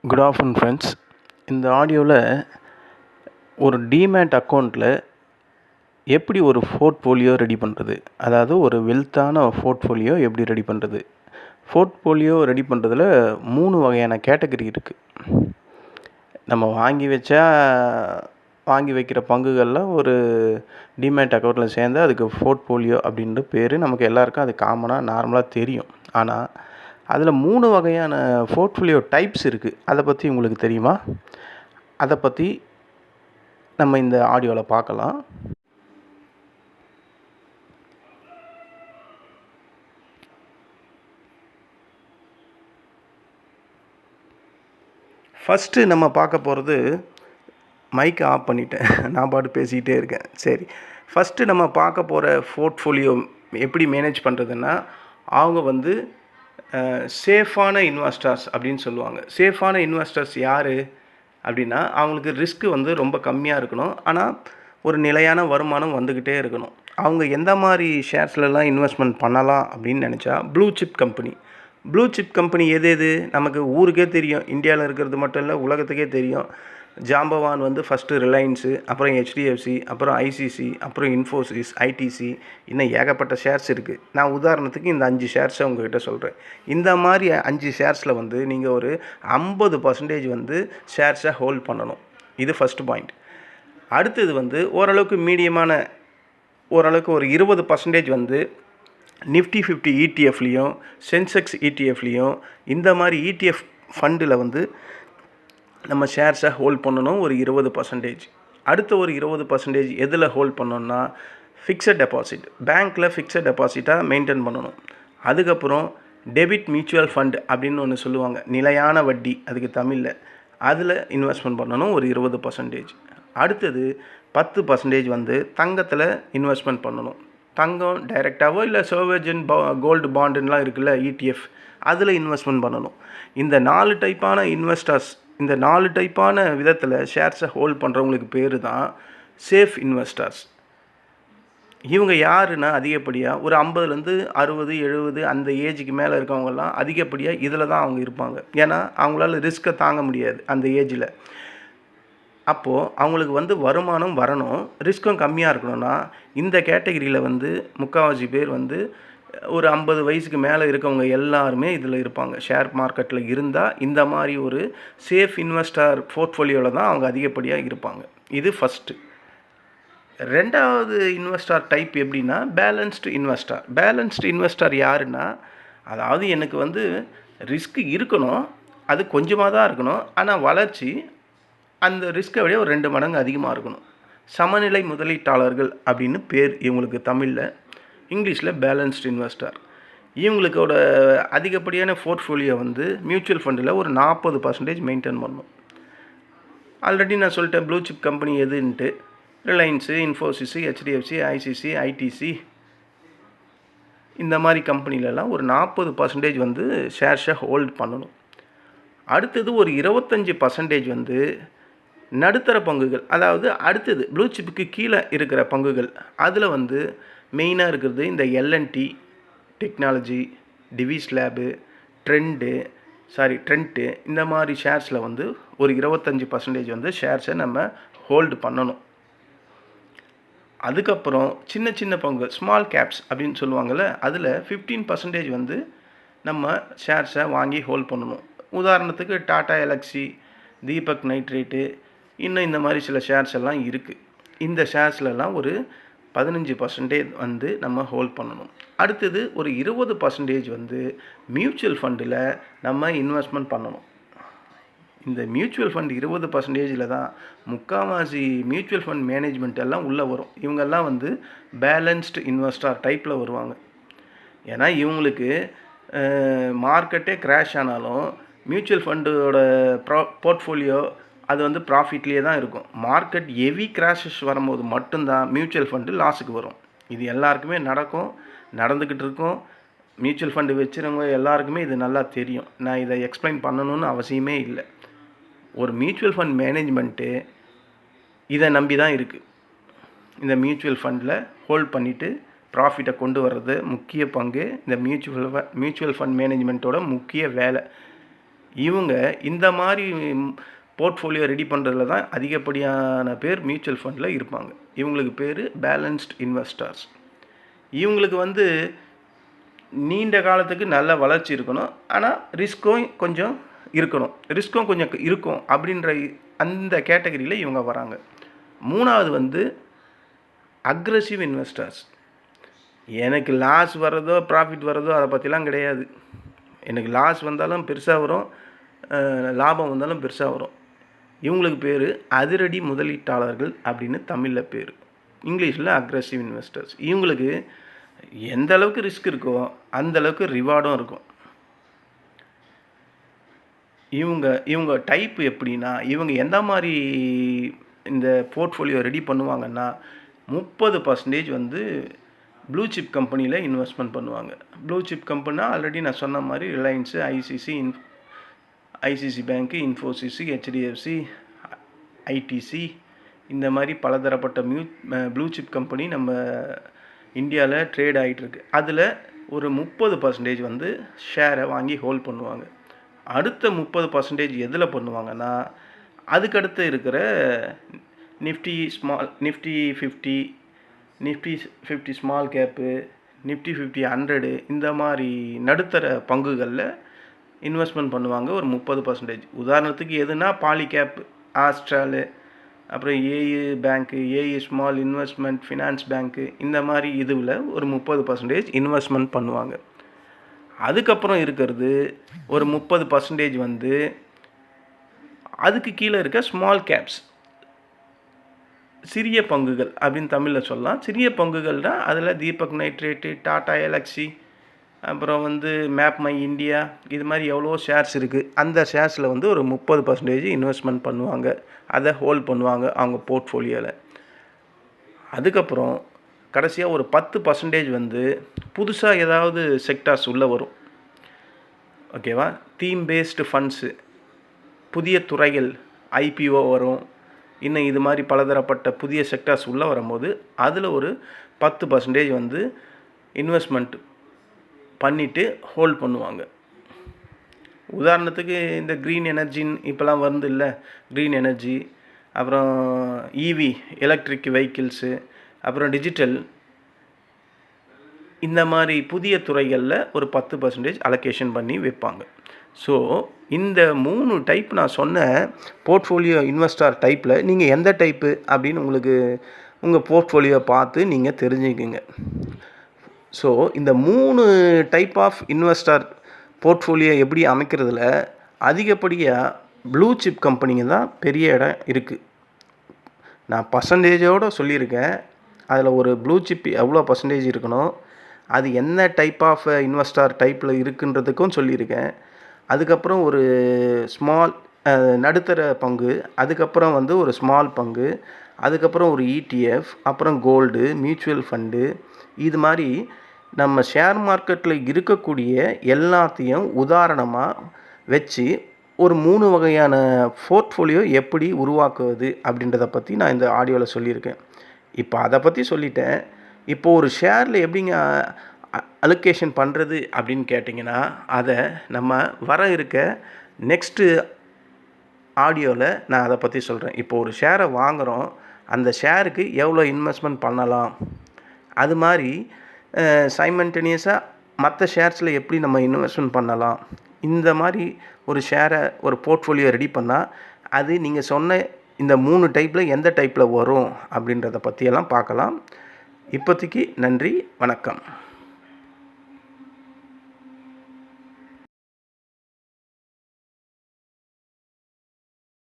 Good afternoon friends. இந்த ஆடியோவில் ஒரு டிமேட் அக்கௌண்ட்டில் எப்படி ஒரு போர்ட்ஃபோலியோ ரெடி பண்ணுறது, அதாவது ஒரு வெல்த்தான போர்ட்ஃபோலியோ எப்படி ரெடி பண்ணுறது. போர்ட்ஃபோலியோ ரெடி பண்ணுறதுல 3 வகையான கேட்டகரி இருக்குது. நம்ம வாங்கி வைக்கிற பங்குகளில் ஒரு டிமேட் அக்கௌண்ட்டில் சேர்ந்து அதுக்கு போர்ட்ஃபோலியோ அப்படின்ற பேர் நமக்கு எல்லாருக்கும் அது காமனாக நார்மலாக தெரியும். ஆனால் அதில் 3 வகையான போர்ட்ஃபோலியோ டைப்ஸ் இருக்குது. அதை பற்றி உங்களுக்கு தெரியுமா? அதை பற்றி நம்ம இந்த ஆடியோவில் பார்க்கலாம். ஃபஸ்ட்டு நம்ம பார்க்க போகிறது, மைக்கை ஆஃப் பண்ணிட்டேன், நான் பாட்டு பேசிக்கிட்டே இருக்கேன். சரி, ஃபஸ்ட்டு நம்ம பார்க்க போகிற போர்ட்ஃபோலியோ எப்படி மேனேஜ் பண்ணுறதுன்னா, அவங்க சேஃபான இன்வெஸ்டர்ஸ் அப்படின்னு சொல்லுவாங்க. சேஃபான இன்வெஸ்டர்ஸ் யார் அப்படின்னா, அவங்களுக்கு ரிஸ்க்கு ரொம்ப கம்மியாக இருக்கணும், ஆனால் ஒரு நிலையான வருமானம் வந்துக்கிட்டே இருக்கணும். அவங்க எந்த மாதிரி ஷேர்ஸ்லலாம் இன்வெஸ்ட்மெண்ட் பண்ணலாம் அப்படின்னு நினச்சா, ப்ளூ சிப் கம்பெனி எது நமக்கு ஊருக்கே தெரியும். இந்தியாவில் இருக்கிறது மட்டும் இல்லை, உலகத்துக்கே தெரியும். ஜாம்பவான் ஃபஸ்ட்டு ரிலையன்ஸு, அப்புறம் ஹெச்டிஎஃப்சி, அப்புறம் ஐசிசி, அப்புறம் இன்ஃபோசிஸ், ஐடிசி, இன்னும் ஏகப்பட்ட ஷேர்ஸ் இருக்குது. நான் உதாரணத்துக்கு இந்த 5 ஷேர்ஸை உங்கள்கிட்ட சொல்கிறேன். இந்த மாதிரி 5 ஷேர்ஸில் நீங்கள் ஒரு 50% ஷேர்ஸை ஹோல்ட் பண்ணணும். இது ஃபஸ்ட்டு பாயிண்ட். அடுத்தது ஓரளவுக்கு மீடியமான, ஓரளவுக்கு ஒரு 20% நிஃப்டி 50 இடிஎஃப்லேயும், சென்செக்ஸ் இடிஎஃப்லேயும், இந்த மாதிரி இடிஎஃப் ஃபண்டில் நம்ம ஷேர்ஸை ஹோல்ட் பண்ணணும் ஒரு 20%. அடுத்த ஒரு 20% எதில் ஹோல்ட் பண்ணணும்னா, ஃபிக்ஸட் டெபாசிட், பேங்க்கில் ஃபிக்ஸட் டெபாசிட்டாக மெயின்டைன் பண்ணணும். அதுக்கப்புறம் டெபிட் மியூச்சுவல் ஃபண்ட் அப்படின்னு ஒன்று சொல்லுவாங்க, நிலையான வட்டி அதுக்கு தமிழில், அதில் இன்வெஸ்ட்மெண்ட் பண்ணணும் ஒரு 20%. அடுத்தது 10% தங்கத்தில் இன்வெஸ்ட்மெண்ட் பண்ணணும். தங்கம் டைரெக்டாகவோ இல்லை சோவர்ஜின் கோல்டு பாண்டுலாம் இருக்குல்ல, இடிஎஃப், அதில் இன்வெஸ்ட்மெண்ட் பண்ணணும். இந்த 4 டைப்பான இன்வெஸ்டர்ஸ், இந்த 4 டைப்பான விதத்தில் ஷேர்ஸை ஹோல்ட் பண்ணுறவங்களுக்கு பேர் தான் சேஃப் இன்வெஸ்டர்ஸ். இவங்க யாருன்னா, அதிகப்படியாக ஒரு 50 60 70 அந்த ஏஜுக்கு மேலே இருக்கவங்கலாம் அதிகப்படியாக இதில் தான் அவங்க இருப்பாங்க. ஏன்னா அவங்களால ரிஸ்க்கை தாங்க முடியாது அந்த ஏஜில். அப்போது அவங்களுக்கு வருமானம் வரணும், ரிஸ்க்கும் கம்மியாக இருக்கணும்னா, இந்த கேட்டகிரியில் முக்கால்வாசி பேர் ஒரு 50 வயசுக்கு மேலே இருக்கவங்க எல்லாருமே இதில் இருப்பாங்க. ஷேர் மார்க்கெட்டில் இருந்தால் இந்த மாதிரி ஒரு சேஃப் இன்வெஸ்டர் போர்ட்ஃபோலியோவில் தான் அவங்க அதிகப்படியாக இருப்பாங்க. இது ஃபஸ்ட்டு. ரெண்டாவது இன்வெஸ்டர் டைப் எப்படின்னா, பேலன்ஸ்டு இன்வெஸ்டர் யாருன்னா, அதாவது எனக்கு ரிஸ்க்கு இருக்கணும், அது கொஞ்சமாக தான் இருக்கணும், ஆனால் வளர்ச்சி அந்த ரிஸ்க்கை விட ஒரு 2 மடங்கு அதிகமாக இருக்கணும். சமநிலை முதலீட்டாளர்கள் அப்படின்னு பேர் இவங்களுக்கு தமிழில். இங்கிலீஷில் பேலன்ஸ்டு இன்வெஸ்டர். இவங்களுக்கோட அதிகப்படியான போர்ட்ஃபோலியோ மியூச்சுவல் ஃபண்டில் ஒரு 40% மெயின்டைன் பண்ணணும். ஆல்ரெடி நான் சொல்லிட்டேன் ப்ளூ சிப் கம்பெனி எதுன்ட்டு. Reliance, Infosys, HDFC, ICC, ITC, இந்த மாதிரி கம்பெனிலலாம் ஒரு 40% ஷேர்ஸை ஹோல்ட் பண்ணணும். அடுத்தது ஒரு 25% நடுத்தர பங்குகள், அதாவது அடுத்தது ப்ளூ சிப்புக்கு கீழே இருக்கிற பங்குகள். அதில் மெயினாக இருக்கிறது இந்த L&T technology, Divi's lab, Trent, இந்த மாதிரி ஷேர்ஸில் ஒரு 25% ஷேர்ஸை நம்ம ஹோல்டு பண்ணணும். அதுக்கப்புறம் சின்ன பங்குகள், ஸ்மால் கேப்ஸ் அப்படின்னு சொல்லுவாங்கள்ல, அதில் 15% நம்ம ஷேர்ஸை வாங்கி ஹோல்ட் பண்ணணும். உதாரணத்துக்கு டாடா எலக்ஸி, தீபக் நைட்ரேட்டு, இன்னும் இந்த மாதிரி சில ஷேர்ஸ் எல்லாம் இருக்குது. இந்த ஷேர்ஸ்லலாம் ஒரு 15% நம்ம ஹோல்ட் பண்ணணும். அடுத்தது ஒரு 20% மியூச்சுவல் ஃபண்டில் நம்ம இன்வெஸ்ட்மெண்ட் பண்ணணும். இந்த மியூச்சுவல் ஃபண்ட் 20%ல் தான் முக்கால்வாசி மியூச்சுவல் ஃபண்ட் மேனேஜ்மெண்ட் எல்லாம் உள்ளே வரும். இவங்கெல்லாம் பேலன்ஸ்டு இன்வெஸ்டர் டைப்பில் வருவாங்க. ஏன்னா இவங்களுக்கு மார்க்கெட்டே கிராஷ் ஆனாலும் மியூச்சுவல் ஃபண்டோட போர்ட்ஃபோலியோ அது ப்ராஃபிட்லேயே தான் இருக்கும். மார்க்கெட் ஹெவி கிராஷஸ் வரும்போது மட்டும்தான் மியூச்சுவல் ஃபண்டு லாஸுக்கு வரும். இது எல்லாருக்குமே நடந்துக்கிட்டு இருக்கும். மியூச்சுவல் ஃபண்டு வச்சுருவங்க எல்லாருக்குமே இது நல்லா தெரியும். நான் இதை எக்ஸ்பிளைன் பண்ணணும்னு அவசியமே இல்லை. ஒரு மியூச்சுவல் ஃபண்ட் மேனேஜ்மெண்ட்டு இதை நம்பி தான் இருக்குது. இந்த மியூச்சுவல் ஃபண்டில் ஹோல்ட் பண்ணிவிட்டு ப்ராஃபிட்டை கொண்டு வர்றது முக்கிய பங்கு இந்த மியூச்சுவல் ஃபண்ட் மேனேஜ்மெண்ட்டோட முக்கிய வேலை. இவங்க இந்த மாதிரி போர்ட்ஃபோலியோ ரெடி பண்ணுறதுல தான் அதிகப்படியான பேர் மியூச்சுவல் ஃபண்டில் இருப்பாங்க. இவங்களுக்கு பேர் பேலன்ஸ்ட் இன்வெஸ்டர்ஸ். இவங்களுக்கு வந்து நீண்ட காலத்துக்கு நல்ல வளர்ச்சி இருக்கணும், ஆனால் ரிஸ்க்கும் கொஞ்சம் இருக்கும் அப்படின்ற அந்த கேட்டகரியில் இவங்க வராங்க. மூணாவது வந்து அக்ரெசிவ் இன்வெஸ்டர்ஸ். எனக்கு லாஸ் வர்றதோ ப்ராஃபிட் வர்றதோ அதை பற்றிலாம் கிடையாது. எனக்கு லாஸ் வந்தாலும் பெருசாக வரும், லாபம் வந்தாலும் பெருசாக வரும். இவங்களுக்கு பேர் அதிரடி முதலீட்டாளர்கள் அப்படின்னு தமிழில் பேர், இங்கிலீஷில் அக்ரெசிவ் இன்வெஸ்டர்ஸ். இவங்களுக்கு எந்த அளவுக்கு ரிஸ்க் இருக்கோ அந்த அளவுக்கு ரிவார்டும் இருக்கும். இவங்க டைப் எப்படின்னா, இவங்க எந்த மாதிரி இந்த போர்ட்ஃபோலியோ ரெடி பண்ணுவாங்கன்னா 30% வந்து ப்ளூ சிப் கம்பெனியில் இன்வெஸ்ட்மெண்ட் பண்ணுவாங்க. ப்ளூ சிப் கம்பெனினா ஆல்ரெடி நான் சொன்ன மாதிரி ரிலையன்ஸு, ஐசிசி பேங்க்கு, இன்ஃபோசிஸு, ஹெச்டிஎஃப்சி, ஐடிசி, இந்த மாதிரி பலதரப்பட்ட ப்ளூ சிப் கம்பெனி நம்ம இந்தியாவில் ட்ரேட் ஆகிட்டுருக்கு. அதில் ஒரு 30% வந்து ஷேரை வாங்கி ஹோல்ட் பண்ணுவாங்க. அடுத்த 30% எதில் பண்ணுவாங்கன்னா, அதுக்கடுத்து இருக்கிற நிஃப்டி 50 ஸ்மால் கேப்பு, நிஃப்டி 50 100 இந்த மாதிரி நடுத்தர பங்குகளில் இன்வெஸ்ட்மெண்ட் பண்ணுவாங்க ஒரு 30%. உதாரணத்துக்கு எதுனா பாலிகேப், ஆஸ்ட்ராலு, அப்புறம் ஏஇ பேங்க்கு, ஏஇ ஸ்மால் இன்வெஸ்ட்மெண்ட் ஃபினான்ஸ் பேங்க்கு, இந்த மாதிரி இதில் ஒரு 30% இன்வெஸ்ட்மெண்ட் பண்ணுவாங்க. அதுக்கப்புறம் இருக்கிறது ஒரு 30% வந்து அதுக்கு கீழே இருக்க ஸ்மால் கேப்ஸ், சிறிய பங்குகள் அப்படின்னு தமிழில் சொல்லலாம். சிறிய பங்குகள்னால் அதில் தீபக் நைட்ரேட்டு, டாடா எலக்ஸி, அப்புறம் வந்து மேப் மை இந்தியா, இது மாதிரி எவ்வளோ ஷேர்ஸ் இருக்குது. அந்த ஷேர்ஸில் வந்து ஒரு 30% இன்வெஸ்ட்மெண்ட் பண்ணுவாங்க, அதை ஹோல்ட் பண்ணுவாங்க அவங்க போர்ட்ஃபோலியோவில். அதுக்கப்புறம் கடைசியாக ஒரு 10% வந்து புதுசாக ஏதாவது செக்டார்ஸ் உள்ளே வரும், ஓகேவா. தீம் பேஸ்டு ஃபண்ட்ஸு, புதிய துறைகள், ஐபிஓ வரும், இன்னும் இது மாதிரி பலதரப்பட்ட புதிய செக்டார்ஸ் உள்ளே வரும்போது அதில் ஒரு 10% வந்து இன்வெஸ்ட்மெண்ட் பண்ணிவிட்டு ஹோல்ட் பண்ணுவாங்க. உதாரணத்துக்கு இந்த க்ரீன் எனர்ஜின்னு இப்போலாம் வந்து இல்லை, க்ரீன் எனர்ஜி, அப்புறம் இவி எலக்ட்ரிக் வெஹிக்கிள்ஸு, அப்புறம் டிஜிட்டல், இந்த மாதிரி புதிய துறைகளில் ஒரு 10% அலோகேஷன் பண்ணி வைப்பாங்க. ஸோ இந்த 3 டைப் நான் சொன்ன போர்ட்ஃபோலியோ இன்வெஸ்டார் டைப்பில் நீங்கள் எந்த டைப்பு அப்படின்னு உங்களுக்கு உங்கள் போர்ட்ஃபோலியோ பார்த்து நீங்கள் தெரிஞ்சுக்குங்க. ஸோ இந்த 3 டைப் ஆஃப் இன்வெஸ்டார் போர்ட்ஃபோலியோ எப்படி அமைக்கிறதுல அதிகப்படியாக ப்ளூ சிப் கம்பெனிங்க தான் பெரிய இடம் இருக்குது. நான் பர்சன்டேஜோடு சொல்லியிருக்கேன், அதில் ஒரு ப்ளூ சிப் எவ்வளோ பர்சன்டேஜ் இருக்கணும், அது என்ன டைப் ஆஃப் இன்வெஸ்டார் டைப்பில் இருக்குன்றதுக்கும் சொல்லியிருக்கேன். அதுக்கப்புறம் ஒரு ஸ்மால் நடுத்தர பங்கு, அதுக்கப்புறம் வந்து ஒரு ஸ்மால் பங்கு, அதுக்கப்புறம் ஒரு இடிஎஃப், அப்புறம் கோல்டு, மியூச்சுவல் ஃபண்டு, இது மாதிரி நம்ம ஷேர் மார்க்கெட்டில் இருக்கக்கூடிய எல்லாத்தையும் உதாரணமாக வச்சு ஒரு 3 வகையான போர்ட்ஃபோலியோ எப்படி உருவாக்குவது அப்படின்றத பற்றி நான் இந்த ஆடியோவில் சொல்லியிருக்கேன். இப்போ அதை பற்றி சொல்லிட்டேன். இப்போது ஒரு ஷேரில் எப்படிங்க அலோகேஷன் பண்ணுறது அப்படின்னு கேட்டிங்கன்னா, அதை நம்ம வர இருக்க நெக்ஸ்ட்டு ஆடியோவில் நான் அதை பற்றி சொல்கிறேன். இப்போ ஒரு ஷேரை வாங்குகிறோம், அந்த ஷேருக்கு எவ்வளோ இன்வெஸ்ட்மெண்ட் பண்ணலாம், அது மாதிரி சைமல்டேனியஸாக மற்ற ஷேர்ஸில் எப்படி நம்ம இன்வெஸ்ட்மெண்ட் பண்ணலாம், இந்த மாதிரி ஒரு ஷேரை ஒரு போர்ட்ஃபோலியோ ரெடி பண்ணால் அது நீங்கள் சொன்ன இந்த 3 டைப்பில் எந்த டைப்பில் வரும் அப்படின்றத பற்றியெல்லாம் பார்க்கலாம். இப்போதைக்கு நன்றி, வணக்கம்.